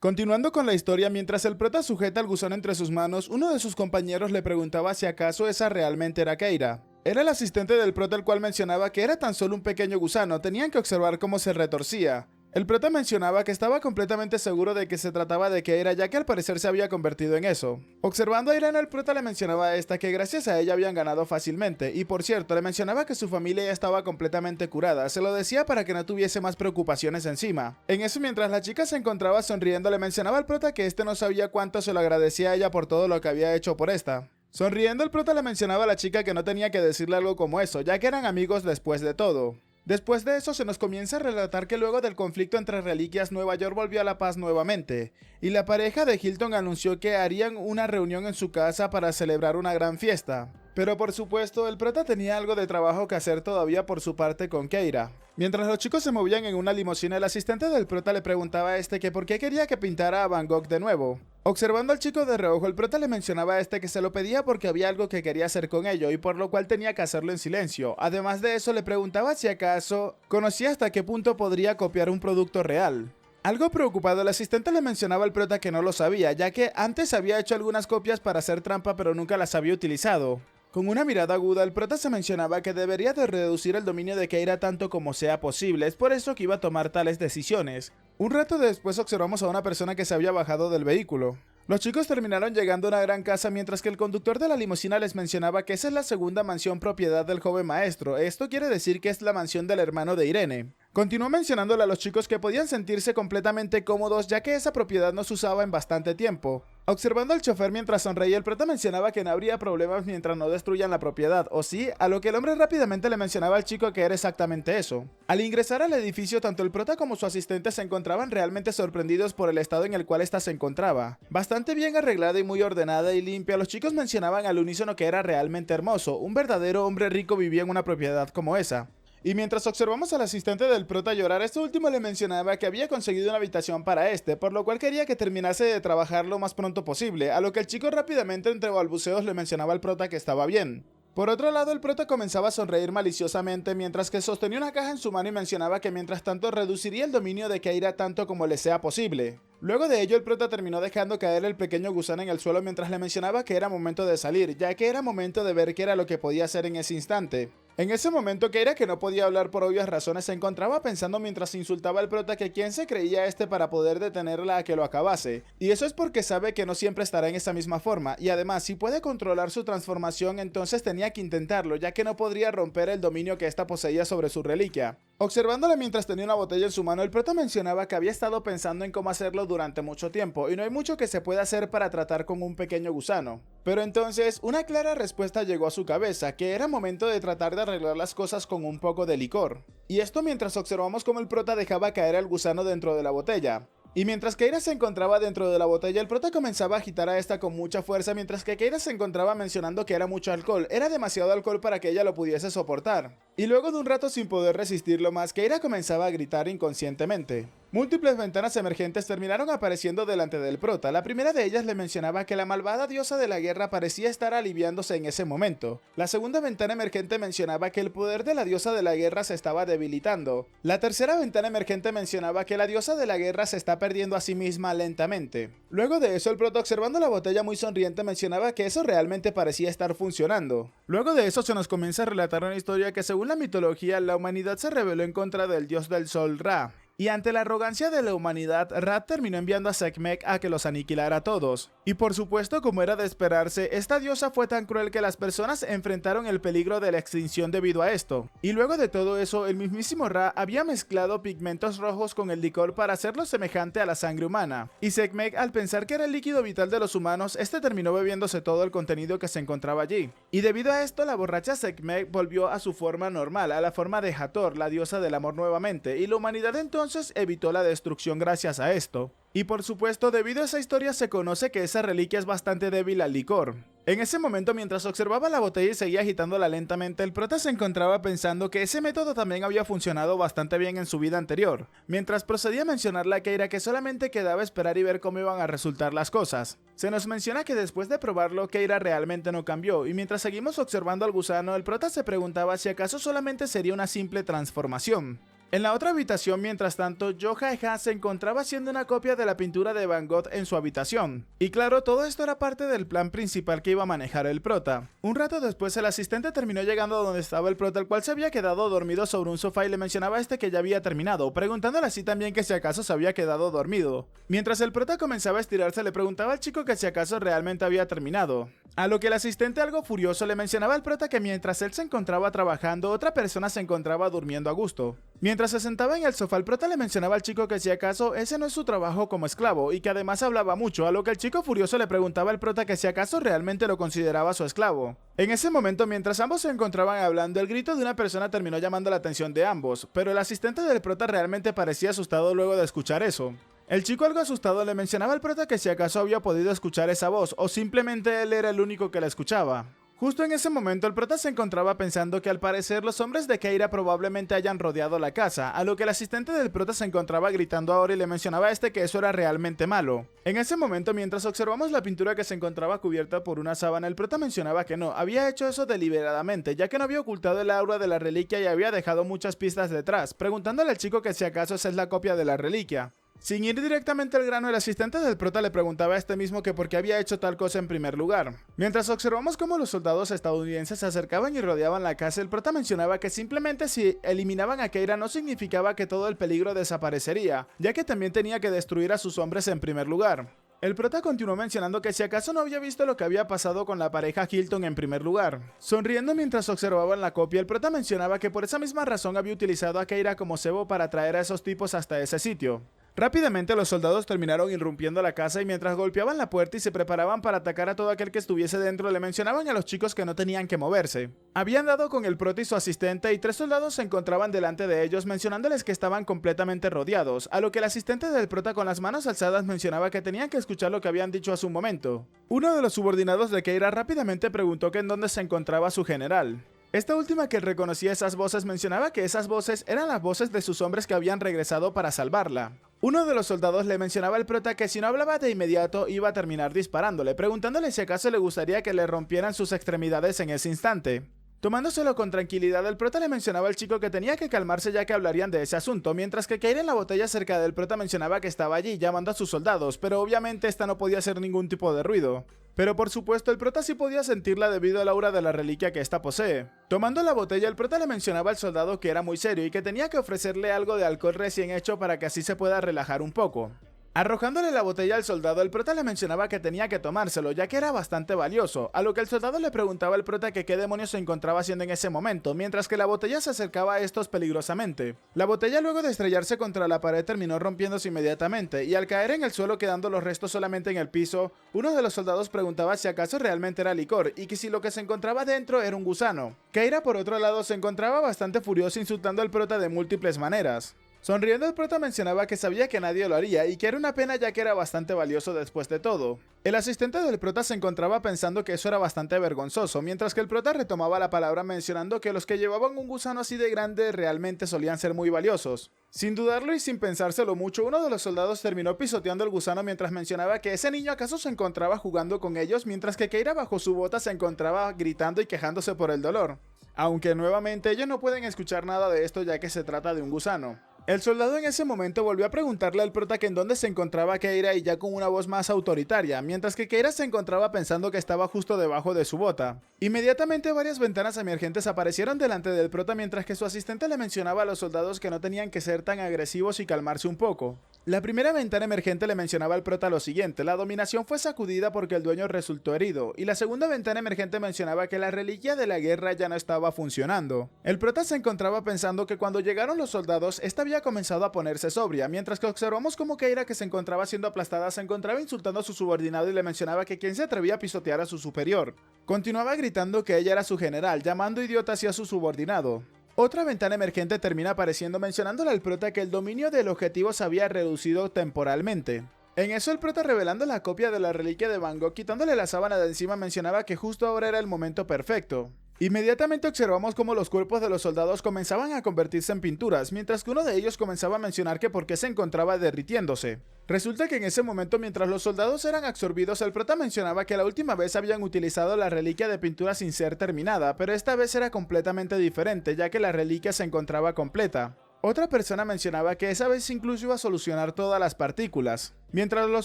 Continuando con la historia, mientras el prota sujeta al gusano entre sus manos, uno de sus compañeros le preguntaba si acaso esa realmente era Keira. Era el asistente del prota el cual mencionaba que era tan solo un pequeño gusano, tenían que observar cómo se retorcía. El prota mencionaba que estaba completamente seguro de que se trataba de Keira, ya que al parecer se había convertido en eso. Observando a Irene, el prota le mencionaba a esta que gracias a ella habían ganado fácilmente, y por cierto, le mencionaba que su familia ya estaba completamente curada, se lo decía para que no tuviese más preocupaciones encima. En eso, mientras la chica se encontraba sonriendo, le mencionaba al prota que este no sabía cuánto se lo agradecía a ella por todo lo que había hecho por esta. Sonriendo, el prota le mencionaba a la chica que no tenía que decirle algo como eso, ya que eran amigos después de todo. Después de eso se nos comienza a relatar que luego del conflicto entre reliquias, Nueva York volvió a la paz nuevamente, y la pareja de Hilton anunció que harían una reunión en su casa para celebrar una gran fiesta. Pero por supuesto, el prota tenía algo de trabajo que hacer todavía por su parte con Keira. Mientras los chicos se movían en una limusina, el asistente del prota le preguntaba a este que por qué quería que pintara a Van Gogh de nuevo. Observando al chico de reojo, el prota le mencionaba a este que se lo pedía porque había algo que quería hacer con ello y por lo cual tenía que hacerlo en silencio. Además de eso, le preguntaba si acaso conocía hasta qué punto podría copiar un producto real. Algo preocupado, el asistente le mencionaba al prota que no lo sabía, ya que antes había hecho algunas copias para hacer trampa pero nunca las había utilizado. Con una mirada aguda, el prota se mencionaba que debería de reducir el dominio de Keira tanto como sea posible, es por eso que iba a tomar tales decisiones. Un rato después observamos a una persona que se había bajado del vehículo. Los chicos terminaron llegando a una gran casa mientras que el conductor de la limusina les mencionaba que esa es la segunda mansión propiedad del joven maestro, esto quiere decir que es la mansión del hermano de Irene. Continuó mencionándole a los chicos que podían sentirse completamente cómodos ya que esa propiedad no se usaba en bastante tiempo. Observando al chofer mientras sonreía, el prota mencionaba que no habría problemas mientras no destruyan la propiedad, o sí, a lo que el hombre rápidamente le mencionaba al chico que era exactamente eso. Al ingresar al edificio, tanto el prota como su asistente se encontraban realmente sorprendidos por el estado en el cual ésta se encontraba. Bastante bien arreglada y muy ordenada y limpia, los chicos mencionaban al unísono que era realmente hermoso, un verdadero hombre rico vivía en una propiedad como esa. Y mientras observamos al asistente del prota llorar, este último le mencionaba que había conseguido una habitación para este, por lo cual quería que terminase de trabajar lo más pronto posible, a lo que el chico rápidamente entre balbuceos le mencionaba al prota que estaba bien. Por otro lado, el prota comenzaba a sonreír maliciosamente mientras que sostenía una caja en su mano y mencionaba que mientras tanto reduciría el dominio de Keira tanto como le sea posible. Luego de ello, el prota terminó dejando caer el pequeño gusano en el suelo mientras le mencionaba que era momento de salir, ya que era momento de ver qué era lo que podía hacer en ese instante. En ese momento, Keira, que no podía hablar por obvias razones, se encontraba pensando mientras insultaba al prota que quién se creía este para poder detenerla a que lo acabase. Y eso es porque sabe que no siempre estará en esa misma forma, y además, si puede controlar su transformación, entonces tenía que intentarlo, ya que no podría romper el dominio que ésta poseía sobre su reliquia. Observándola mientras tenía una botella en su mano, el prota mencionaba que había estado pensando en cómo hacerlo durante mucho tiempo, y no hay mucho que se pueda hacer para tratar con un pequeño gusano. Pero entonces, una clara respuesta llegó a su cabeza, que era momento de tratar de arreglar las cosas con un poco de licor. Y esto mientras observamos cómo el prota dejaba caer el gusano dentro de la botella. Y mientras Keira se encontraba dentro de la botella, el prota comenzaba a agitar a esta con mucha fuerza, mientras que Keira se encontraba mencionando que era mucho alcohol, era demasiado alcohol para que ella lo pudiese soportar. Y luego de un rato sin poder resistirlo más, Keira comenzaba a gritar inconscientemente. Múltiples ventanas emergentes terminaron apareciendo delante del prota. La primera de ellas le mencionaba que la malvada diosa de la guerra parecía estar aliviándose en ese momento. La segunda ventana emergente mencionaba que el poder de la diosa de la guerra se estaba debilitando. La tercera ventana emergente mencionaba que la diosa de la guerra se está perdiendo a sí misma lentamente. Luego de eso, el prota, observando la botella muy sonriente, mencionaba que eso realmente parecía estar funcionando. Luego de eso se nos comienza a relatar una historia que según la mitología, la humanidad se rebeló en contra del dios del sol Ra. Y ante la arrogancia de la humanidad, Ra terminó enviando a Sekhmet a que los aniquilara a todos. Y por supuesto, como era de esperarse, esta diosa fue tan cruel que las personas enfrentaron el peligro de la extinción debido a esto. Y luego de todo eso, el mismísimo Ra había mezclado pigmentos rojos con el licor para hacerlo semejante a la sangre humana. Y Sekhmet, al pensar que era el líquido vital de los humanos, este terminó bebiéndose todo el contenido que se encontraba allí. Y debido a esto, la borracha Sekhmet volvió a su forma normal, a la forma de Hathor, la diosa del amor nuevamente, y la humanidad entonces evitó la destrucción gracias a esto. Y por supuesto, debido a esa historia se conoce que esa reliquia es bastante débil al licor. En ese momento, mientras observaba la botella y seguía agitándola lentamente, el prota se encontraba pensando que ese método también había funcionado bastante bien en su vida anterior, mientras procedía a mencionarle a Keira que solamente quedaba esperar y ver cómo iban a resultar las cosas. Se nos menciona que después de probarlo, Keira realmente no cambió, y mientras seguimos observando al gusano, el prota se preguntaba si acaso solamente sería una simple transformación. En la otra habitación, mientras tanto, Joja se encontraba haciendo una copia de la pintura de Van Gogh en su habitación. Y claro, todo esto era parte del plan principal que iba a manejar el prota. Un rato después, el asistente terminó llegando a donde estaba el prota, el cual se había quedado dormido sobre un sofá y le mencionaba a este que ya había terminado, preguntándole así también que si acaso se había quedado dormido. Mientras el prota comenzaba a estirarse, le preguntaba al chico que si acaso realmente había terminado. A lo que el asistente, algo furioso, le mencionaba al prota que mientras él se encontraba trabajando, otra persona se encontraba durmiendo a gusto. Mientras se sentaba en el sofá, el prota le mencionaba al chico que si acaso ese no es su trabajo como esclavo y que además hablaba mucho, a lo que el chico furioso le preguntaba al prota que si acaso realmente lo consideraba su esclavo. En ese momento, mientras ambos se encontraban hablando, el grito de una persona terminó llamando la atención de ambos, pero el asistente del prota realmente parecía asustado luego de escuchar eso. El chico, algo asustado, le mencionaba al prota que si acaso había podido escuchar esa voz o simplemente él era el único que la escuchaba. Justo en ese momento, el prota se encontraba pensando que al parecer los hombres de Keira probablemente hayan rodeado la casa, a lo que el asistente del prota se encontraba gritando ahora y le mencionaba a este que eso era realmente malo. En ese momento, mientras observamos la pintura que se encontraba cubierta por una sábana, el prota mencionaba que no, había hecho eso deliberadamente, ya que no había ocultado el aura de la reliquia y había dejado muchas pistas detrás, preguntándole al chico que si acaso esa es la copia de la reliquia. Sin ir directamente al grano, el asistente del prota le preguntaba a este mismo que por qué había hecho tal cosa en primer lugar. Mientras observamos cómo los soldados estadounidenses se acercaban y rodeaban la casa, el prota mencionaba que simplemente si eliminaban a Keira no significaba que todo el peligro desaparecería, ya que también tenía que destruir a sus hombres en primer lugar. El prota continuó mencionando que si acaso no había visto lo que había pasado con la pareja Hilton en primer lugar. Sonriendo mientras observaban la copia, el prota mencionaba que por esa misma razón había utilizado a Keira como cebo para traer a esos tipos hasta ese sitio. Rápidamente los soldados terminaron irrumpiendo la casa y mientras golpeaban la puerta y se preparaban para atacar a todo aquel que estuviese dentro, le mencionaban a los chicos que no tenían que moverse. Habían dado con el prota y su asistente y 3 soldados se encontraban delante de ellos mencionándoles que estaban completamente rodeados, a lo que el asistente del prota con las manos alzadas mencionaba que tenían que escuchar lo que habían dicho hace un momento. Uno de los subordinados de Keira rápidamente preguntó que en dónde se encontraba su general. Esta última, que reconocía esas voces, mencionaba que esas voces eran las voces de sus hombres que habían regresado para salvarla. Uno de los soldados le mencionaba al prota que si no hablaba de inmediato iba a terminar disparándole, preguntándole si acaso le gustaría que le rompieran sus extremidades en ese instante. Tomándoselo con tranquilidad, el prota le mencionaba al chico que tenía que calmarse ya que hablarían de ese asunto, mientras que Keira en la botella cerca del prota mencionaba que estaba allí llamando a sus soldados, pero obviamente esta no podía hacer ningún tipo de ruido. Pero por supuesto el prota sí podía sentirla debido al aura de la reliquia que ésta posee. Tomando la botella, el prota le mencionaba al soldado que era muy serio y que tenía que ofrecerle algo de alcohol recién hecho para que así se pueda relajar un poco. Arrojándole la botella al soldado, el prota le mencionaba que tenía que tomárselo, ya que era bastante valioso, a lo que el soldado le preguntaba al prota que qué demonios se encontraba haciendo en ese momento, mientras que la botella se acercaba a estos peligrosamente. La botella, luego de estrellarse contra la pared, terminó rompiéndose inmediatamente, y al caer en el suelo quedando los restos solamente en el piso, uno de los soldados preguntaba si acaso realmente era licor, y que si lo que se encontraba dentro era un gusano. Keira, por otro lado, se encontraba bastante furioso insultando al prota de múltiples maneras. Sonriendo, el prota mencionaba que sabía que nadie lo haría y que era una pena ya que era bastante valioso después de todo. El asistente del prota se encontraba pensando que eso era bastante vergonzoso, mientras que el prota retomaba la palabra mencionando que los que llevaban un gusano así de grande realmente solían ser muy valiosos. Sin dudarlo y sin pensárselo mucho, uno de los soldados terminó pisoteando el gusano mientras mencionaba que ese niño acaso se encontraba jugando con ellos, mientras que Keira bajo su bota se encontraba gritando y quejándose por el dolor. Aunque nuevamente ellos no pueden escuchar nada de esto ya que se trata de un gusano. El soldado en ese momento volvió a preguntarle al prota que en dónde se encontraba Keira y ya con una voz más autoritaria, mientras que Keira se encontraba pensando que estaba justo debajo de su bota. Inmediatamente varias ventanas emergentes aparecieron delante del prota mientras que su asistente le mencionaba a los soldados que no tenían que ser tan agresivos y calmarse un poco. La primera ventana emergente le mencionaba al prota lo siguiente: la dominación fue sacudida porque el dueño resultó herido, y la segunda ventana emergente mencionaba que la reliquia de la guerra ya no estaba funcionando. El prota se encontraba pensando que cuando llegaron los soldados, esta había comenzado a ponerse sobria, mientras que observamos como Keira, que se encontraba siendo aplastada, se encontraba insultando a su subordinado y le mencionaba que quien se atrevía a pisotear a su superior. Continuaba gritando que ella era su general, llamando idiota hacia su subordinado. Otra ventana emergente termina apareciendo mencionándole al prota que el dominio del objetivo se había reducido temporalmente. En eso el prota, revelando la copia de la reliquia de Van Gogh, quitándole la sábana de encima, mencionaba que justo ahora era el momento perfecto. Inmediatamente observamos cómo los cuerpos de los soldados comenzaban a convertirse en pinturas, mientras que uno de ellos comenzaba a mencionar que por qué se encontraba derritiéndose. Resulta que en ese momento, mientras los soldados eran absorbidos, el prota mencionaba que la última vez habían utilizado la reliquia de pintura sin ser terminada, pero esta vez era completamente diferente, ya que la reliquia se encontraba completa. Otra persona mencionaba que esa vez incluso iba a solucionar todas las partículas. Mientras los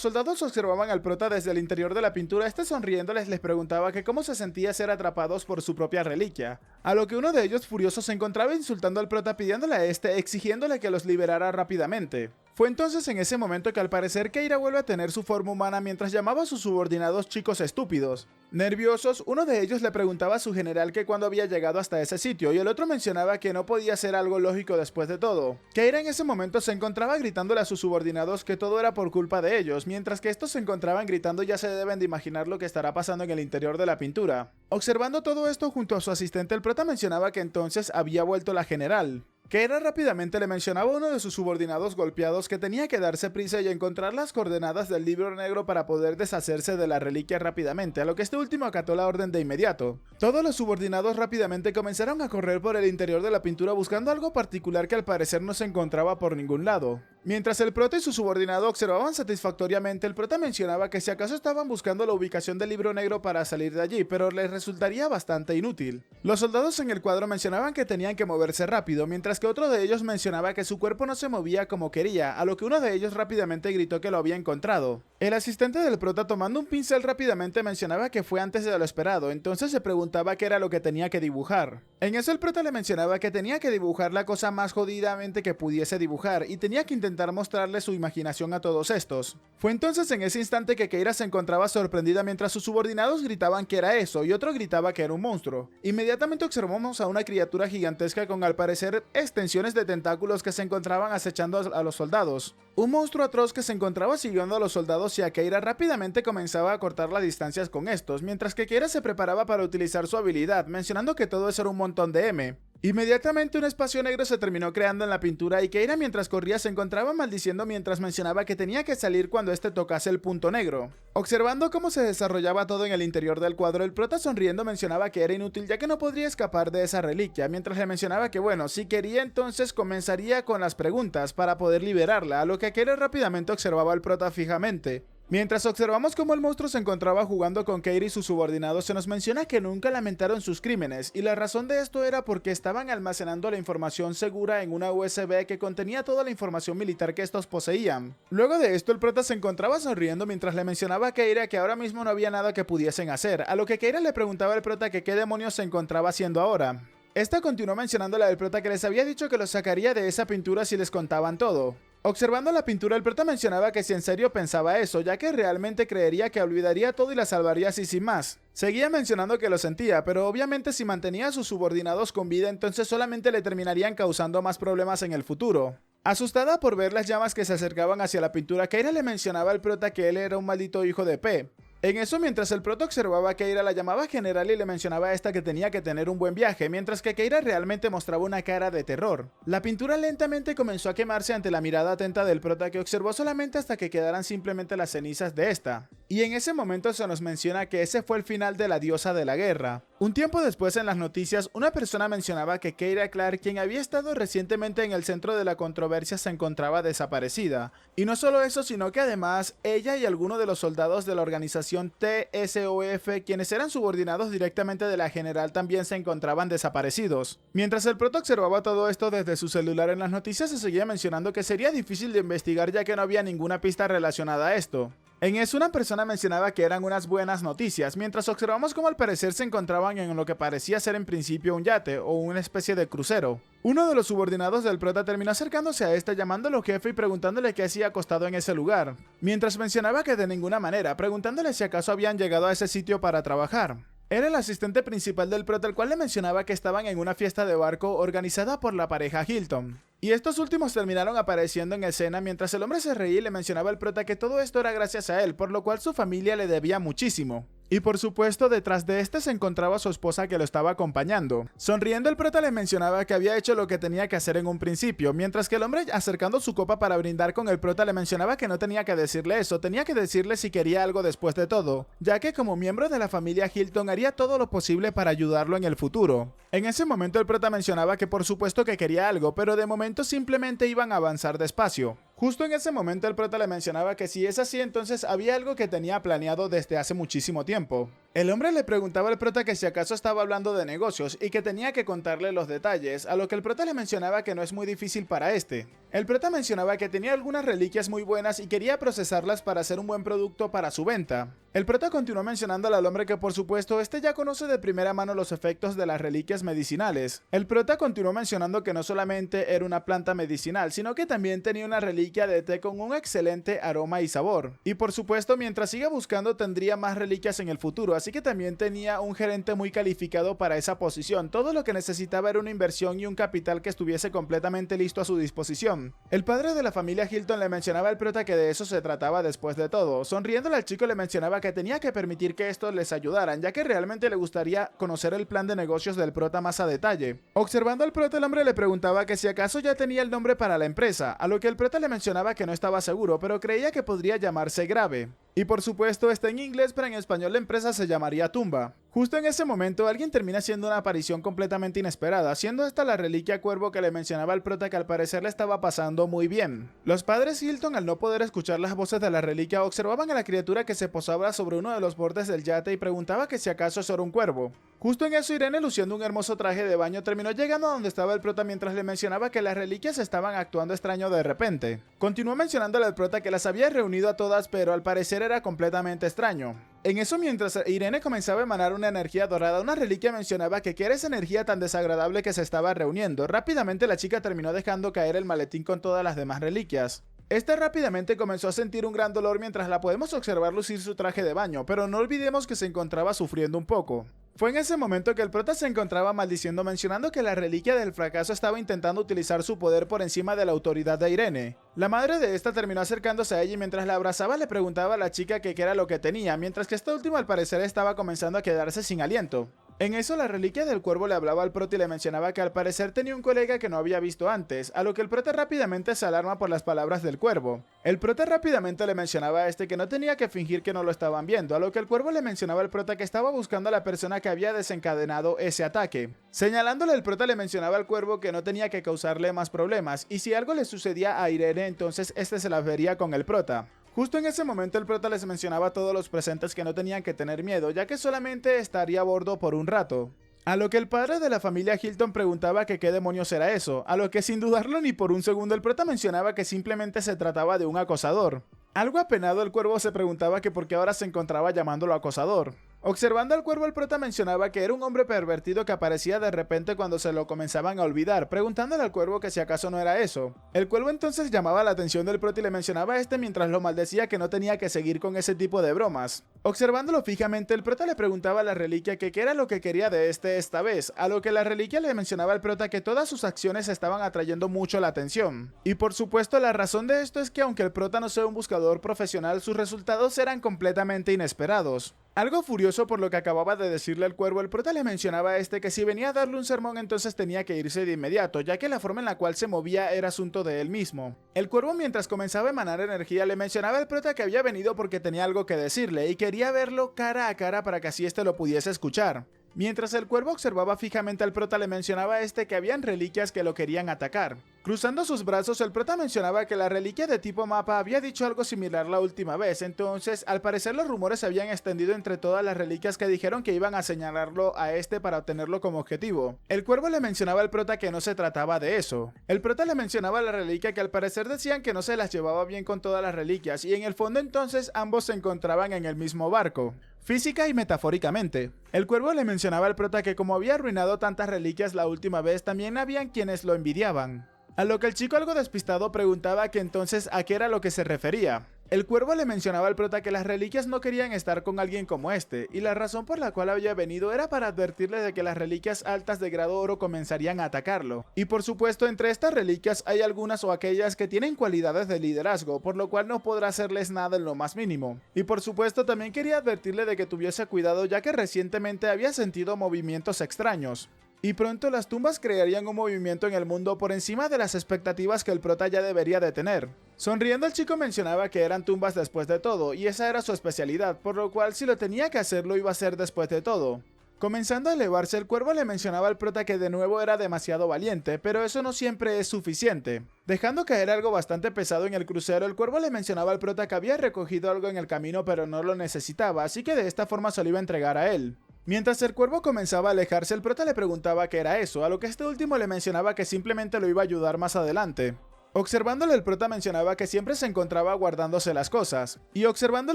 soldados observaban al prota desde el interior de la pintura, este sonriéndoles les preguntaba que cómo se sentía ser atrapados por su propia reliquia, a lo que uno de ellos furioso se encontraba insultando al prota pidiéndole a este exigiéndole que los liberara rápidamente. Fue entonces en ese momento que al parecer Keira vuelve a tener su forma humana mientras llamaba a sus subordinados chicos estúpidos. Nerviosos, uno de ellos le preguntaba a su general que cuándo había llegado hasta ese sitio y el otro mencionaba que no podía ser algo lógico después de todo. Keira en ese momento se encontraba gritándole a sus subordinados que todo era por culpa de ellos, mientras que estos se encontraban gritando ya se deben de imaginar lo que estará pasando en el interior de la pintura. Observando todo esto junto a su asistente, el prota mencionaba que entonces había vuelto la general. Keira rápidamente le mencionaba a uno de sus subordinados golpeados que tenía que darse prisa y encontrar las coordenadas del libro negro para poder deshacerse de la reliquia rápidamente, a lo que este último acató la orden de inmediato. Todos los subordinados rápidamente comenzaron a correr por el interior de la pintura buscando algo particular que al parecer no se encontraba por ningún lado. Mientras el prota y su subordinado observaban satisfactoriamente, el prota mencionaba que si acaso estaban buscando la ubicación del libro negro para salir de allí, pero les resultaría bastante inútil. Los soldados en el cuadro mencionaban que tenían que moverse rápido, mientras que otro de ellos mencionaba que su cuerpo no se movía como quería, a lo que uno de ellos rápidamente gritó que lo había encontrado. El asistente del prota tomando un pincel rápidamente mencionaba que fue antes de lo esperado, entonces se preguntaba qué era lo que tenía que dibujar. En eso el prota le mencionaba que tenía que dibujar la cosa más jodidamente que pudiese dibujar y tenía que intentar mostrarle su imaginación a todos estos. Fue entonces en ese instante que Keira se encontraba sorprendida mientras sus subordinados gritaban que era eso y otro gritaba que era un monstruo. Inmediatamente observamos a una criatura gigantesca con al parecer extensiones de tentáculos que se encontraban acechando a los soldados. Un monstruo atroz que se encontraba siguiendo a los soldados y a Keira rápidamente comenzaba a cortar las distancias con estos, mientras que Keira se preparaba para utilizar su habilidad, mencionando que todo eso era un montón de M. Inmediatamente un espacio negro se terminó creando en la pintura y Keira mientras corría se encontraba maldiciendo mientras mencionaba que tenía que salir cuando este tocase el punto negro. Observando cómo se desarrollaba todo en el interior del cuadro, el prota sonriendo mencionaba que era inútil ya que no podría escapar de esa reliquia, mientras le mencionaba que bueno, si quería entonces comenzaría con las preguntas para poder liberarla, a lo que Keira rápidamente observaba al prota fijamente. Mientras observamos cómo el monstruo se encontraba jugando con Keira y sus subordinados, se nos menciona que nunca lamentaron sus crímenes, y la razón de esto era porque estaban almacenando la información segura en una USB que contenía toda la información militar que estos poseían. Luego de esto, el prota se encontraba sonriendo mientras le mencionaba a Keira que ahora mismo no había nada que pudiesen hacer, a lo que Keira le preguntaba al prota que qué demonios se encontraba haciendo ahora. Esta continuó mencionándole al prota que les había dicho que los sacaría de esa pintura si les contaban todo. Observando la pintura, el prota mencionaba que si en serio pensaba eso, ya que realmente creería que olvidaría todo y la salvaría así sin más. Seguía mencionando que lo sentía, pero obviamente si mantenía a sus subordinados con vida, entonces solamente le terminarían causando más problemas en el futuro. Asustada por ver las llamas que se acercaban hacia la pintura, Keira le mencionaba al prota que él era un maldito hijo de P. En eso, mientras el prota observaba a Keira, la llamaba general y le mencionaba a esta que tenía que tener un buen viaje, mientras que Keira realmente mostraba una cara de terror. La pintura lentamente comenzó a quemarse ante la mirada atenta del prota, que observó solamente hasta que quedaran simplemente las cenizas de esta. Y en ese momento se nos menciona que ese fue el final de la diosa de la guerra. Un tiempo después en las noticias, una persona mencionaba que Keira Clark, quien había estado recientemente en el centro de la controversia, se encontraba desaparecida. Y no solo eso, sino que además ella y algunos de los soldados de la organización TSOF, quienes eran subordinados directamente de la general, también se encontraban desaparecidos. Mientras el prota observaba todo esto desde su celular, en las noticias se seguía mencionando que sería difícil de investigar ya que no había ninguna pista relacionada a esto. En eso una persona mencionaba que eran unas buenas noticias, mientras observamos cómo al parecer se encontraban en lo que parecía ser en principio un yate o una especie de crucero. Uno de los subordinados del prota terminó acercándose a este llamándolo jefe y preguntándole qué hacía acostado en ese lugar, mientras mencionaba que de ninguna manera, preguntándole si acaso habían llegado a ese sitio para trabajar. Era el asistente principal del prota, el cual le mencionaba que estaban en una fiesta de barco organizada por la pareja Hilton. Y estos últimos terminaron apareciendo en escena mientras el hombre se reía y le mencionaba al prota que todo esto era gracias a él, por lo cual su familia le debía muchísimo. Y por supuesto, detrás de este se encontraba su esposa que lo estaba acompañando. Sonriendo, el prota le mencionaba que había hecho lo que tenía que hacer en un principio, mientras que el hombre, acercando su copa para brindar con el prota, le mencionaba que no tenía que decirle eso, tenía que decirle si quería algo después de todo, ya que como miembro de la familia Hilton haría todo lo posible para ayudarlo en el futuro. En ese momento el prota mencionaba que por supuesto que quería algo, pero de momento simplemente iban a avanzar despacio. Justo en ese momento el prota le mencionaba que si es así, entonces había algo que tenía planeado desde hace muchísimo tiempo. El hombre le preguntaba al prota que si acaso estaba hablando de negocios y que tenía que contarle los detalles, a lo que el prota le mencionaba que no es muy difícil para este. El prota mencionaba que tenía algunas reliquias muy buenas y quería procesarlas para hacer un buen producto para su venta. El prota continuó mencionándole al hombre que por supuesto este ya conoce de primera mano los efectos de las reliquias medicinales. El prota continuó mencionando que no solamente era una planta medicinal, sino que también tenía una reliquia de té con un excelente aroma y sabor. Y por supuesto, mientras siga buscando tendría más reliquias en el futuro, así que también tenía un gerente muy calificado para esa posición. Todo lo que necesitaba era una inversión y un capital que estuviese completamente listo a su disposición. El padre de la familia Hilton le mencionaba al prota que de eso se trataba después de todo. Sonriéndole al chico le mencionaba que tenía que permitir que estos les ayudaran, ya que realmente le gustaría conocer el plan de negocios del prota más a detalle. Observando al prota, el hombre le preguntaba que si acaso ya tenía el nombre para la empresa, a lo que el prota le mencionaba que no estaba seguro, pero creía que podría llamarse Grave. Y por supuesto está en inglés, pero en español la empresa se llamaría Tumba. Justo en ese momento alguien termina haciendo una aparición completamente inesperada, siendo esta la reliquia Cuervo que le mencionaba al prota que al parecer le estaba pasando muy bien. Los padres Hilton, al no poder escuchar las voces de la reliquia, observaban a la criatura que se posaba sobre uno de los bordes del yate y preguntaba que si acaso eso era un cuervo. Justo en eso Irene, luciendo un hermoso traje de baño, terminó llegando a donde estaba el prota mientras le mencionaba que las reliquias estaban actuando extraño de repente. Continuó mencionándole al prota que las había reunido a todas, pero al parecer era completamente extraño. En eso, mientras Irene comenzaba a emanar una energía dorada, una reliquia mencionaba que era esa energía tan desagradable que se estaba reuniendo. Rápidamente la chica terminó dejando caer el maletín con todas las demás reliquias. Esta rápidamente comenzó a sentir un gran dolor mientras la podemos observar lucir su traje de baño, pero no olvidemos que se encontraba sufriendo un poco. Fue en ese momento que el prota se encontraba maldiciendo, mencionando que la reliquia del fracaso estaba intentando utilizar su poder por encima de la autoridad de Irene. La madre de esta terminó acercándose a ella y mientras la abrazaba le preguntaba a la chica qué era lo que tenía, mientras que esta última al parecer estaba comenzando a quedarse sin aliento. En eso la reliquia del cuervo le hablaba al prota y le mencionaba que al parecer tenía un colega que no había visto antes, a lo que el prota rápidamente se alarma por las palabras del cuervo. El prota rápidamente le mencionaba a este que no tenía que fingir que no lo estaban viendo, a lo que el cuervo le mencionaba al prota que estaba buscando a la persona que había desencadenado ese ataque. Señalándole, el prota le mencionaba al cuervo que no tenía que causarle más problemas, y si algo le sucedía a Irene entonces este se las vería con el prota. Justo en ese momento el prota les mencionaba a todos los presentes que no tenían que tener miedo, ya que solamente estaría a bordo por un rato. A lo que el padre de la familia Hilton preguntaba que qué demonios era eso, a lo que sin dudarlo ni por un segundo el prota mencionaba que simplemente se trataba de un acosador. Algo apenado el cuervo se preguntaba que por qué ahora se encontraba llamándolo acosador. Observando al cuervo, el prota mencionaba que era un hombre pervertido que aparecía de repente cuando se lo comenzaban a olvidar, preguntándole al cuervo que si acaso no era eso. El cuervo entonces llamaba la atención del prota y le mencionaba a este mientras lo maldecía que no tenía que seguir con ese tipo de bromas. Observándolo fijamente, el prota le preguntaba a la reliquia que qué era lo que quería de esta vez, a lo que la reliquia le mencionaba al prota que todas sus acciones estaban atrayendo mucho la atención. Y por supuesto la razón de esto es que aunque el prota no sea un buscador profesional, sus resultados eran completamente inesperados. Algo furioso por lo que acababa de decirle el cuervo, el prota le mencionaba a este que si venía a darle un sermón entonces tenía que irse de inmediato, ya que la forma en la cual se movía era asunto de él mismo. El cuervo, mientras comenzaba a emanar energía, le mencionaba al prota que había venido porque tenía algo que decirle y quería verlo cara a cara para que así este lo pudiese escuchar. Mientras el cuervo observaba fijamente al prota, le mencionaba a este que habían reliquias que lo querían atacar. Cruzando sus brazos, el prota mencionaba que la reliquia de tipo mapa había dicho algo similar la última vez, entonces al parecer los rumores se habían extendido entre todas las reliquias que dijeron que iban a señalarlo a este para obtenerlo como objetivo. El cuervo le mencionaba al prota que no se trataba de eso. El prota le mencionaba a la reliquia que al parecer decían que no se las llevaba bien con todas las reliquias y en el fondo entonces ambos se encontraban en el mismo barco. Física y metafóricamente. El cuervo le mencionaba al prota que como había arruinado tantas reliquias la última vez, también habían quienes lo envidiaban. A lo que el chico algo despistado preguntaba que entonces a qué era lo que se refería. El cuervo le mencionaba al prota que las reliquias no querían estar con alguien como este, y la razón por la cual había venido era para advertirle de que las reliquias altas de grado oro comenzarían a atacarlo. Y por supuesto, entre estas reliquias hay algunas o aquellas que tienen cualidades de liderazgo, por lo cual no podrá hacerles nada en lo más mínimo. Y por supuesto también quería advertirle de que tuviese cuidado, ya que recientemente había sentido movimientos extraños. Y pronto las tumbas crearían un movimiento en el mundo por encima de las expectativas que el prota ya debería de tener. Sonriendo, el chico mencionaba que eran tumbas después de todo, y esa era su especialidad, por lo cual si lo tenía que hacer lo iba a hacer después de todo. Comenzando a elevarse, el cuervo le mencionaba al prota que de nuevo era demasiado valiente, pero eso no siempre es suficiente. Dejando caer algo bastante pesado en el crucero, el cuervo le mencionaba al prota que había recogido algo en el camino pero no lo necesitaba, así que de esta forma se lo iba a entregar a él. Mientras el cuervo comenzaba a alejarse, el prota le preguntaba qué era eso, a lo que este último le mencionaba que simplemente lo iba a ayudar más adelante. Observándolo, el prota mencionaba que siempre se encontraba guardándose las cosas, y observando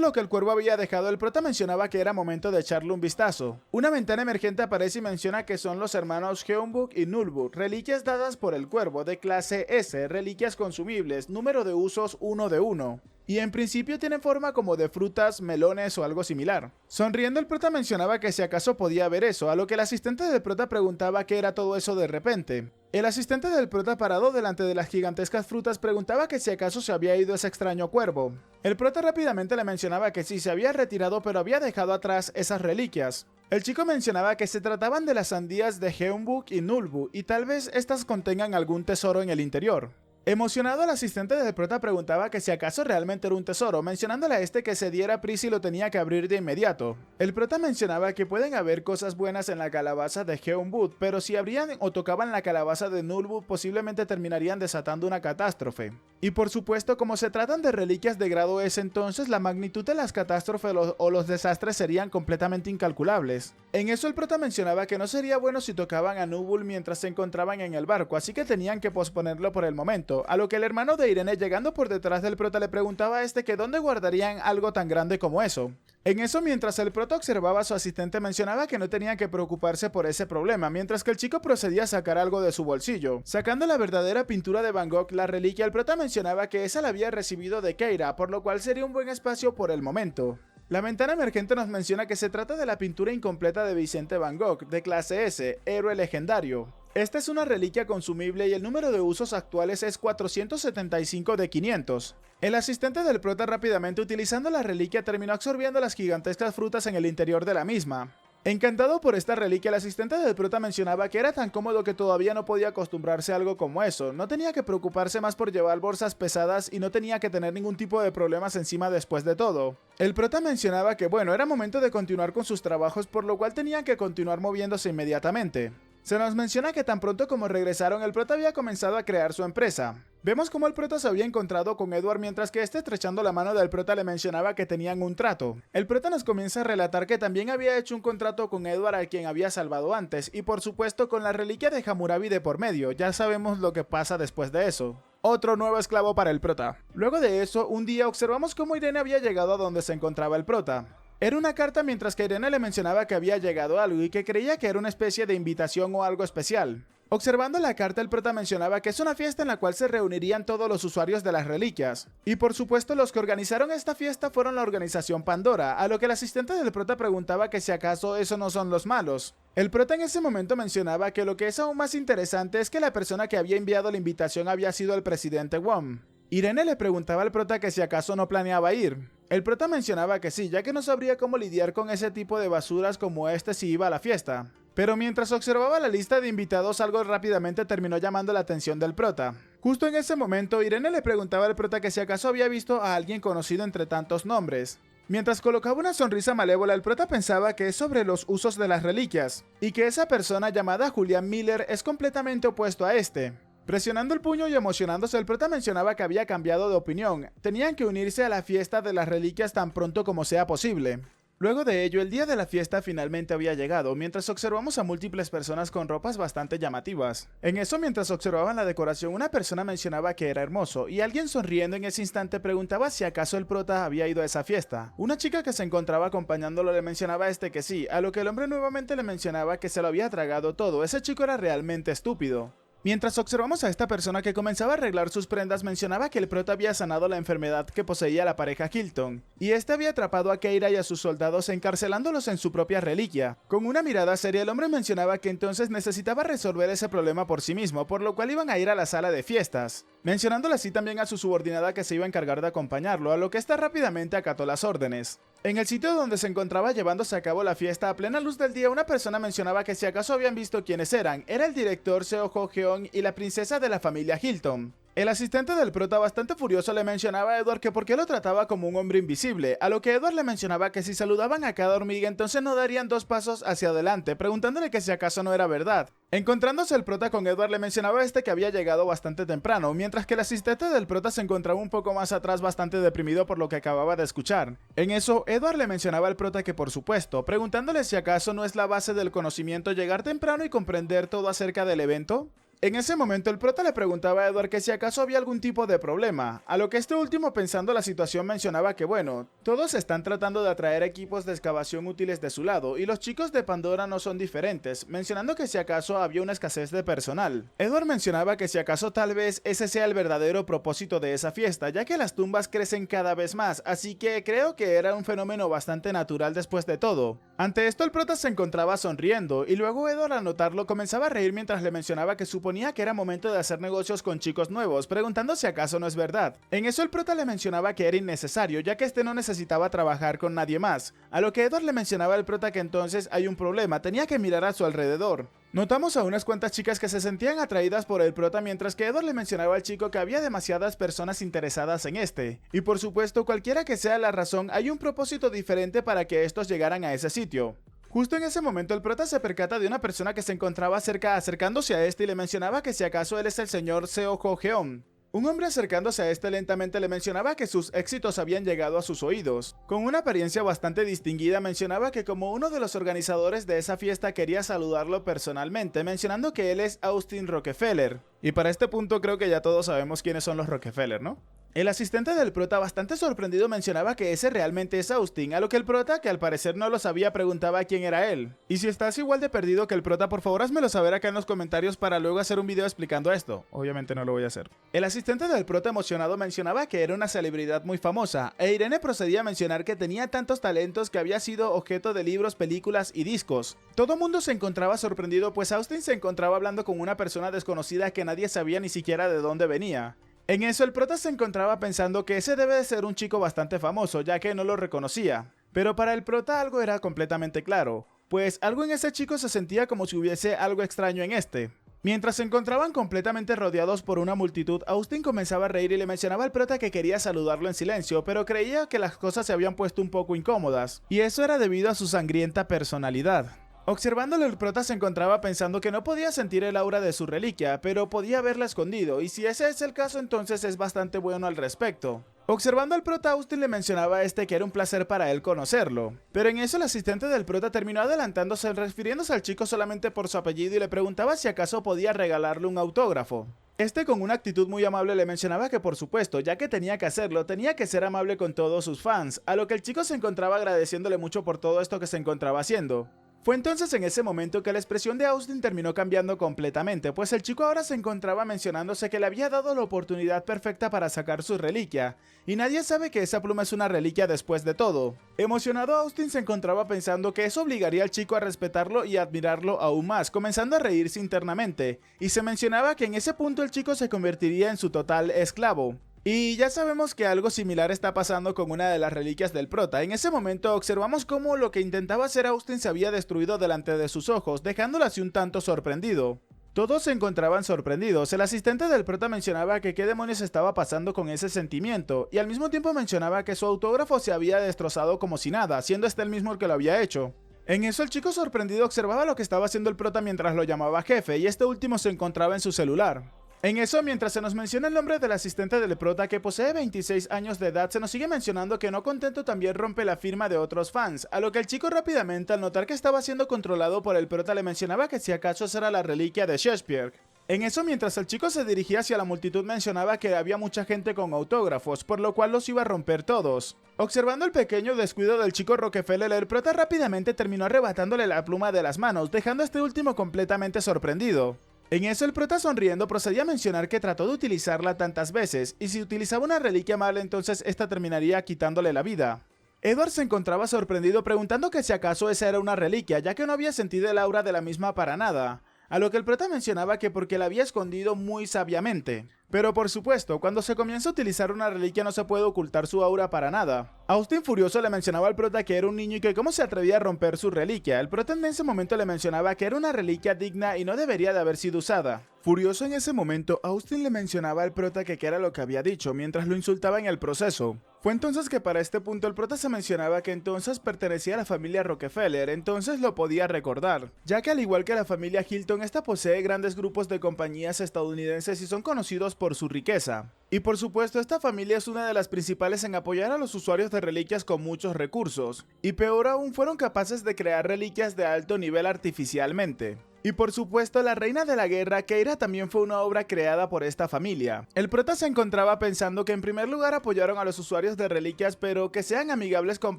lo que el cuervo había dejado, el prota mencionaba que era momento de echarle un vistazo. Una ventana emergente aparece y menciona que son los hermanos Heunbuk y Nulbuk, reliquias dadas por el cuervo de clase S, reliquias consumibles, número de usos 1 de 1. Y en principio tienen forma como de frutas, melones o algo similar. Sonriendo, el prota mencionaba que si acaso podía ver eso, a lo que el asistente del prota preguntaba qué era todo eso de repente. El asistente del prota, parado delante de las gigantescas frutas, preguntaba que si acaso se había ido ese extraño cuervo. El prota rápidamente le mencionaba que sí, se había retirado pero había dejado atrás esas reliquias. El chico mencionaba que se trataban de las sandías de Heunbuk y Nulbuk y tal vez estas contengan algún tesoro en el interior. Emocionado, el asistente del prota preguntaba que si acaso realmente era un tesoro, mencionándole a este que se diera prisa y lo tenía que abrir de inmediato. El prota mencionaba que pueden haber cosas buenas en la calabaza de Heunbuk, pero si abrían o tocaban la calabaza de Nulbuk posiblemente terminarían desatando una catástrofe. Y por supuesto, como se tratan de reliquias de grado S, entonces la magnitud de las catástrofes o los desastres serían completamente incalculables. En eso el prota mencionaba que no sería bueno si tocaban a Nulbuk mientras se encontraban en el barco, así que tenían que posponerlo por el momento. A lo que el hermano de Irene, llegando por detrás del prota, le preguntaba a este que dónde guardarían algo tan grande como eso. En eso, mientras el prota observaba a su asistente, mencionaba que no tenía que preocuparse por ese problema, mientras que el chico procedía a sacar algo de su bolsillo. Sacando la verdadera pintura de Van Gogh, la reliquia, el prota mencionaba que esa la había recibido de Keira, por lo cual sería un buen espacio por el momento. La ventana emergente nos menciona que se trata de la pintura incompleta de Vicente Van Gogh, de clase S, héroe legendario. Esta es una reliquia consumible y el número de usos actuales es 475 de 500. El asistente del prota rápidamente utilizando la reliquia terminó absorbiendo las gigantescas frutas en el interior de la misma. Encantado por esta reliquia, el asistente del prota mencionaba que era tan cómodo que todavía no podía acostumbrarse a algo como eso, no tenía que preocuparse más por llevar bolsas pesadas y no tenía que tener ningún tipo de problemas encima después de todo. El prota mencionaba que bueno, era momento de continuar con sus trabajos, por lo cual tenían que continuar moviéndose inmediatamente. Se nos menciona que tan pronto como regresaron, el prota había comenzado a crear su empresa. Vemos cómo el prota se había encontrado con Edward mientras que este, estrechando la mano del prota, le mencionaba que tenían un trato. El prota nos comienza a relatar que también había hecho un contrato con Edward, a quien había salvado antes, y por supuesto con la reliquia de Hammurabi de por medio. Ya sabemos lo que pasa después de eso. Otro nuevo esclavo para el prota. Luego de eso, un día observamos cómo Irene había llegado a donde se encontraba el prota. Era una carta, mientras que Irene le mencionaba que había llegado algo y que creía que era una especie de invitación o algo especial. Observando la carta, el prota mencionaba que es una fiesta en la cual se reunirían todos los usuarios de las reliquias. Y por supuesto, los que organizaron esta fiesta fueron la organización Pandora, a lo que el asistente del prota preguntaba que si acaso eso no son los malos. El prota en ese momento mencionaba que lo que es aún más interesante es que la persona que había enviado la invitación había sido el presidente Wong. Irene le preguntaba al prota que si acaso no planeaba ir. El prota mencionaba que sí, ya que no sabría cómo lidiar con ese tipo de basuras como este si iba a la fiesta. Pero mientras observaba la lista de invitados, algo rápidamente terminó llamando la atención del prota. Justo en ese momento, Irene le preguntaba al prota que si acaso había visto a alguien conocido entre tantos nombres. Mientras colocaba una sonrisa malévola, el prota pensaba que es sobre los usos de las reliquias, y que esa persona llamada Julian Miller es completamente opuesto a este. Presionando el puño y emocionándose, el prota mencionaba que había cambiado de opinión. Tenían que unirse a la fiesta de las reliquias tan pronto como sea posible. Luego de ello, el día de la fiesta finalmente había llegado, mientras observamos a múltiples personas con ropas bastante llamativas. En eso, mientras observaban la decoración, una persona mencionaba que era hermoso, y alguien sonriendo en ese instante preguntaba si acaso el prota había ido a esa fiesta. Una chica que se encontraba acompañándolo le mencionaba a este que sí, a lo que el hombre nuevamente le mencionaba que se lo había tragado todo. Ese chico era realmente estúpido. Mientras observamos a esta persona que comenzaba a arreglar sus prendas, mencionaba que el prota había sanado la enfermedad que poseía la pareja Hilton, y este había atrapado a Keira y a sus soldados encarcelándolos en su propia reliquia. Con una mirada seria, el hombre mencionaba que entonces necesitaba resolver ese problema por sí mismo, por lo cual iban a ir a la sala de fiestas, mencionándole así también a su subordinada que se iba a encargar de acompañarlo, a lo que ésta rápidamente acató las órdenes. En el sitio donde se encontraba llevándose a cabo la fiesta, a plena luz del día, una persona mencionaba que si acaso habían visto quiénes eran, era el director Seo Ho Jeon y la princesa de la familia Hilton. El asistente del prota, bastante furioso, le mencionaba a Edward que por qué lo trataba como un hombre invisible, a lo que Edward le mencionaba que si saludaban a cada hormiga entonces no darían 2 pasos hacia adelante, preguntándole que si acaso no era verdad. Encontrándose el prota con Edward, le mencionaba a este que había llegado bastante temprano, mientras que el asistente del prota se encontraba un poco más atrás, bastante deprimido por lo que acababa de escuchar. En eso, Edward le mencionaba al prota que por supuesto, preguntándole si acaso no es la base del conocimiento llegar temprano y comprender todo acerca del evento. En ese momento el prota le preguntaba a Edward que si acaso había algún tipo de problema, a lo que este último, pensando la situación, mencionaba que bueno, todos están tratando de atraer equipos de excavación útiles de su lado y los chicos de Pandora no son diferentes, mencionando que si acaso había una escasez de personal. Edward mencionaba que si acaso tal vez ese sea el verdadero propósito de esa fiesta, ya que las tumbas crecen cada vez más, así que creo que era un fenómeno bastante natural después de todo. Ante esto el prota se encontraba sonriendo y luego Edward, al notarlo, comenzaba a reír mientras le mencionaba que suponía que era momento de hacer negocios con chicos nuevos, preguntando si acaso no es verdad. En eso el prota le mencionaba que era innecesario, ya que este no necesitaba trabajar con nadie más, a lo que Edward le mencionaba al prota que entonces hay un problema, tenía que mirar a su alrededor. Notamos a unas cuantas chicas que se sentían atraídas por el prota, mientras que Edward le mencionaba al chico que había demasiadas personas interesadas en este. Y por supuesto, cualquiera que sea la razón, hay un propósito diferente para que estos llegaran a ese sitio. Justo en ese momento el prota se percata de una persona que se encontraba cerca, acercándose a este y le mencionaba que si acaso él es el señor Seo Ho-Geon. Un hombre acercándose a este lentamente le mencionaba que sus éxitos habían llegado a sus oídos. Con una apariencia bastante distinguida mencionaba que como uno de los organizadores de esa fiesta quería saludarlo personalmente, mencionando que él es Austin Rockefeller. Y para este punto creo que ya todos sabemos quiénes son los Rockefeller, ¿no? El asistente del prota, bastante sorprendido, mencionaba que ese realmente es Austin, a lo que el prota, que al parecer no lo sabía, preguntaba quién era él. Y si estás igual de perdido que el prota, por favor házmelo saber acá en los comentarios para luego hacer un video explicando esto. Obviamente no lo voy a hacer. El asistente del prota, emocionado, mencionaba que era una celebridad muy famosa, e Irene procedía a mencionar que tenía tantos talentos que había sido objeto de libros, películas y discos. Todo mundo se encontraba sorprendido, pues Austin se encontraba hablando con una persona desconocida que nadie sabía ni siquiera de dónde venía. En eso el prota se encontraba pensando que ese debe de ser un chico bastante famoso, ya que no lo reconocía. Pero para el prota algo era completamente claro, pues algo en ese chico se sentía como si hubiese algo extraño en este. Mientras se encontraban completamente rodeados por una multitud, Austin comenzaba a reír y le mencionaba al prota que quería saludarlo en silencio, pero creía que las cosas se habían puesto un poco incómodas, y eso era debido a su sangrienta personalidad. Observándolo, el prota se encontraba pensando que no podía sentir el aura de su reliquia, pero podía haberla escondido, y si ese es el caso entonces es bastante bueno al respecto. Observando al prota, Austin le mencionaba a este que era un placer para él conocerlo. Pero en eso el asistente del prota terminó adelantándose, refiriéndose al chico solamente por su apellido, y le preguntaba si acaso podía regalarle un autógrafo. Este, con una actitud muy amable, le mencionaba que por supuesto, ya que tenía que hacerlo, tenía que ser amable con todos sus fans, a lo que el chico se encontraba agradeciéndole mucho por todo esto que se encontraba haciendo. Fue entonces en ese momento que la expresión de Austin terminó cambiando completamente, pues el chico ahora se encontraba mencionándose que le había dado la oportunidad perfecta para sacar su reliquia, y nadie sabe que esa pluma es una reliquia después de todo. Emocionado, Austin se encontraba pensando que eso obligaría al chico a respetarlo y admirarlo aún más, comenzando a reírse internamente, y se mencionaba que en ese punto el chico se convertiría en su total esclavo. Y ya sabemos que algo similar está pasando con una de las reliquias del prota. En ese momento observamos cómo lo que intentaba hacer Austin se había destruido delante de sus ojos, dejándolo así un tanto sorprendido. Todos se encontraban sorprendidos. El asistente del prota mencionaba que qué demonios estaba pasando con ese sentimiento, y al mismo tiempo mencionaba que su autógrafo se había destrozado como si nada, siendo este el mismo el que lo había hecho. En eso el chico sorprendido observaba lo que estaba haciendo el prota mientras lo llamaba jefe, y este último se encontraba en su celular. En eso, mientras se nos menciona el nombre del asistente del prota, que posee 26 años de edad, se nos sigue mencionando que no contento también rompe la firma de otros fans, a lo que el chico rápidamente, al notar que estaba siendo controlado por el prota, le mencionaba que si acaso esa era la reliquia de Shakespeare. En eso, mientras el chico se dirigía hacia la multitud, mencionaba que había mucha gente con autógrafos, por lo cual los iba a romper todos. Observando el pequeño descuido del chico Rockefeller, el prota rápidamente terminó arrebatándole la pluma de las manos, dejando a este último completamente sorprendido. En eso el prota, sonriendo, procedía a mencionar que trató de utilizarla tantas veces, y si utilizaba una reliquia mal entonces esta terminaría quitándole la vida. Edward se encontraba sorprendido, preguntando que si acaso esa era una reliquia, ya que no había sentido el aura de la misma para nada, a lo que el prota mencionaba que porque la había escondido muy sabiamente. Pero por supuesto, cuando se comienza a utilizar una reliquia no se puede ocultar su aura para nada. Austin furioso le mencionaba al prota que era un niño y que cómo se atrevía a romper su reliquia. El prota en ese momento le mencionaba que era una reliquia digna y no debería de haber sido usada. Furioso en ese momento, Austin le mencionaba al prota que qué era lo que había dicho, mientras lo insultaba en el proceso. Fue entonces que para este punto el prota se mencionaba que entonces pertenecía a la familia Rockefeller, entonces lo podía recordar, ya que al igual que la familia Hilton, esta posee grandes grupos de compañías estadounidenses y son conocidos por su riqueza. Y por supuesto, esta familia es una de las principales en apoyar a los usuarios de reliquias con muchos recursos, y peor aún fueron capaces de crear reliquias de alto nivel artificialmente. Y por supuesto, la reina de la guerra, Keira, también fue una obra creada por esta familia. El prota se encontraba pensando que en primer lugar apoyaron a los usuarios de reliquias, pero que sean amigables con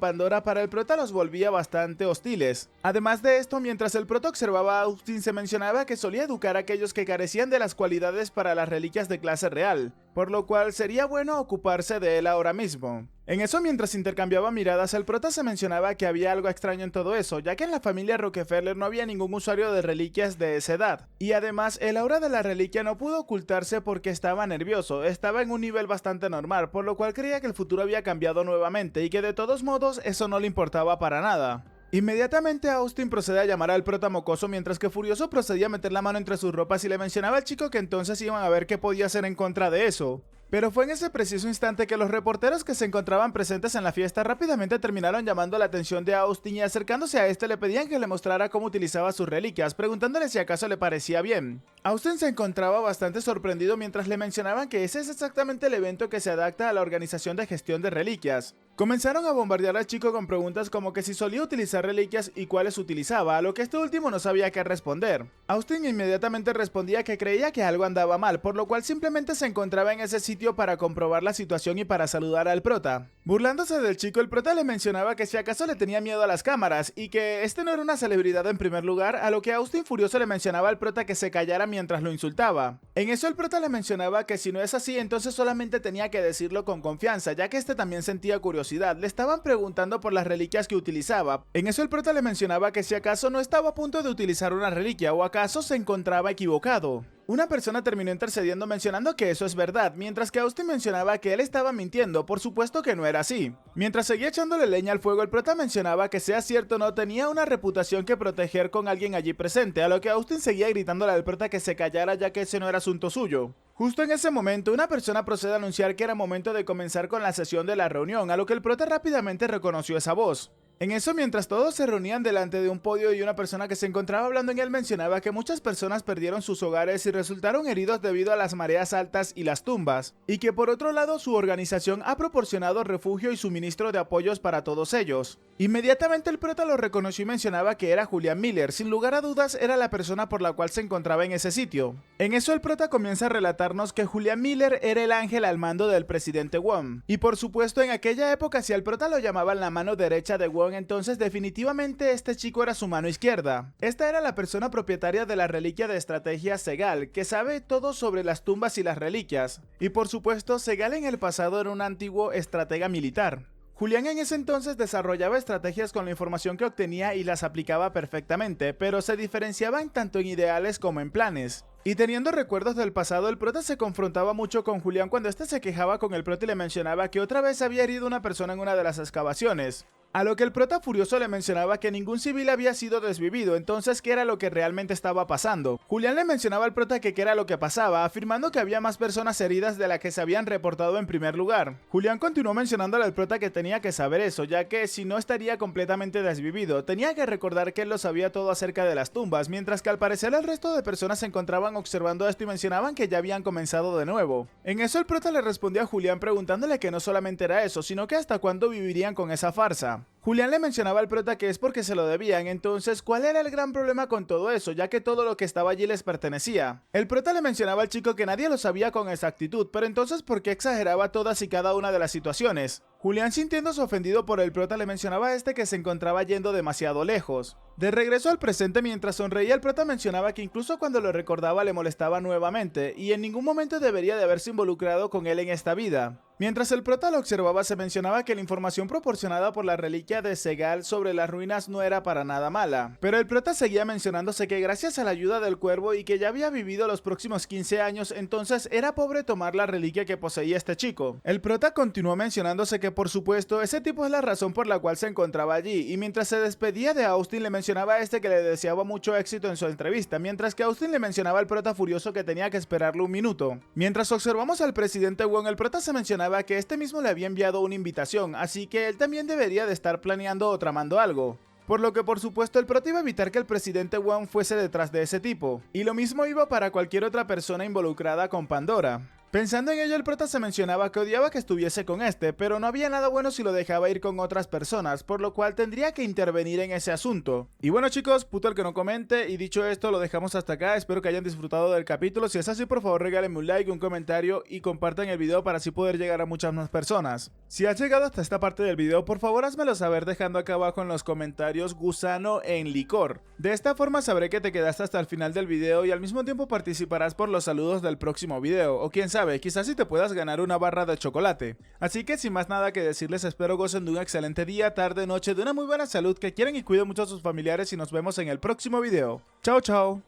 Pandora para el prota los volvía bastante hostiles. Además de esto, mientras el prota observaba a Austin, se mencionaba que solía educar a aquellos que carecían de las cualidades para las reliquias de clase real, por lo cual sería bueno ocuparse de él ahora mismo. En eso, mientras intercambiaba miradas, el prota se mencionaba que había algo extraño en todo eso, ya que en la familia Rockefeller no había ningún usuario de reliquias de esa edad. Y además, el aura de la reliquia no pudo ocultarse porque estaba nervioso, estaba en un nivel bastante normal, por lo cual creía que el futuro había cambiado nuevamente y que de todos modos eso no le importaba para nada. Inmediatamente Austin procede a llamar al prota mocoso, mientras que furioso procedía a meter la mano entre sus ropas y le mencionaba al chico que entonces iban a ver qué podía hacer en contra de eso. Pero fue en ese preciso instante que los reporteros que se encontraban presentes en la fiesta rápidamente terminaron llamando la atención de Austin y acercándose a este le pedían que le mostrara cómo utilizaba sus reliquias, preguntándole si acaso le parecía bien. Austin se encontraba bastante sorprendido mientras le mencionaban que ese es exactamente el evento que se adapta a la organización de gestión de reliquias. Comenzaron a bombardear al chico con preguntas como que si solía utilizar reliquias y cuáles utilizaba, a lo que este último no sabía qué responder. Austin inmediatamente respondía que creía que algo andaba mal, por lo cual simplemente se encontraba en ese sitio para comprobar la situación y para saludar al prota. Burlándose del chico, el prota le mencionaba que si acaso le tenía miedo a las cámaras y que este no era una celebridad en primer lugar, a lo que Austin furioso le mencionaba al prota que se callara mientras lo insultaba. En eso el prota le mencionaba que si no es así, entonces solamente tenía que decirlo con confianza, ya que este también sentía curiosidad. Le estaban preguntando por las reliquias que utilizaba. En eso el prota le mencionaba que si acaso no estaba a punto de utilizar una reliquia o acaso se encontraba equivocado. Una persona terminó intercediendo mencionando que eso es verdad, mientras que Austin mencionaba que él estaba mintiendo, por supuesto que no era así. Mientras seguía echándole leña al fuego, el prota mencionaba que sea cierto o no tenía una reputación que proteger con alguien allí presente, a lo que Austin seguía gritándole al prota que se callara ya que ese no era asunto suyo. Justo en ese momento, una persona procede a anunciar que era momento de comenzar con la sesión de la reunión, a lo que el prota rápidamente reconoció esa voz. En eso, mientras todos se reunían delante de un podio y una persona que se encontraba hablando en él mencionaba que muchas personas perdieron sus hogares y resultaron heridos debido a las mareas altas y las tumbas, y que por otro lado su organización ha proporcionado refugio y suministro de apoyos para todos ellos. Inmediatamente el prota lo reconoció y mencionaba que era Julian Miller, sin lugar a dudas era la persona por la cual se encontraba en ese sitio. En eso el prota comienza a relatarnos que Julian Miller era el ángel al mando del presidente Wong, y por supuesto en aquella época si al prota lo llamaban la mano derecha de Wong, entonces definitivamente este chico era su mano izquierda. Esta era la persona propietaria de la reliquia de estrategia Segal, que sabe todo sobre las tumbas y las reliquias. Y por supuesto, Segal en el pasado era un antiguo estratega militar. Julián en ese entonces desarrollaba estrategias con la información que obtenía y las aplicaba perfectamente, pero se diferenciaban tanto en ideales como en planes. Y teniendo recuerdos del pasado, el prota se confrontaba mucho con Julián cuando este se quejaba con el prota y le mencionaba que otra vez había herido a una persona en una de las excavaciones. A lo que el prota furioso le mencionaba que ningún civil había sido desvivido, entonces ¿qué era lo que realmente estaba pasando? Julián le mencionaba al prota que qué era lo que pasaba, afirmando que había más personas heridas de las que se habían reportado en primer lugar. Julián continuó mencionándole al prota que tenía que saber eso, ya que si no estaría completamente desvivido, tenía que recordar que él lo sabía todo acerca de las tumbas, mientras que al parecer el resto de personas se encontraban observando esto y mencionaban que ya habían comenzado de nuevo. En eso el prota le respondió a Julián preguntándole que no solamente era eso, sino que hasta cuándo vivirían con esa farsa. Julián le mencionaba al prota que es porque se lo debían, entonces ¿cuál era el gran problema con todo eso, ya que todo lo que estaba allí les pertenecía? El prota le mencionaba al chico que nadie lo sabía con exactitud, pero entonces ¿por qué exageraba todas y cada una de las situaciones? Julián, sintiéndose ofendido por el prota, le mencionaba a este que se encontraba yendo demasiado lejos. De regreso al presente, mientras sonreía, el prota mencionaba que incluso cuando lo recordaba le molestaba nuevamente, y en ningún momento debería de haberse involucrado con él en esta vida. Mientras el prota lo observaba, se mencionaba que la información proporcionada por la reliquia de Segal sobre las ruinas no era para nada mala, pero el prota seguía mencionándose que gracias a la ayuda del cuervo y que ya había vivido los próximos 15 años, entonces era pobre tomar la reliquia que poseía este chico. El prota continuó mencionándose que por supuesto ese tipo es la razón por la cual se encontraba allí, y mientras se despedía de Austin le mencionaba a este que le deseaba mucho éxito en su entrevista, mientras que Austin le mencionaba al prota furioso que tenía que esperarle un minuto. Mientras observamos al presidente Wong, el prota se mencionaba que este mismo le había enviado una invitación, así que él también debería de estar planeando o tramando algo. Por lo que por supuesto el prota iba a evitar que el presidente Wong fuese detrás de ese tipo. Y lo mismo iba para cualquier otra persona involucrada con Pandora. Pensando en ello, el prota se mencionaba que odiaba que estuviese con este, pero no había nada bueno si lo dejaba ir con otras personas, por lo cual tendría que intervenir en ese asunto. Y bueno chicos, puto el que no comente, y dicho esto lo dejamos hasta acá, espero que hayan disfrutado del capítulo. Si es así, por favor regálenme un like, un comentario y compartan el video para así poder llegar a muchas más personas. Si has llegado hasta esta parte del video, por favor házmelo saber dejando acá abajo en los comentarios gusano en licor. De esta forma sabré que te quedaste hasta el final del video y al mismo tiempo participarás por los saludos del próximo video, o quién sabe, quizás si te puedas ganar una barra de chocolate. Así que sin más nada que decirles, espero gocen de un excelente día, tarde, noche, de una muy buena salud, que quieren y cuiden mucho a sus familiares y nos vemos en el próximo video. Chao chao.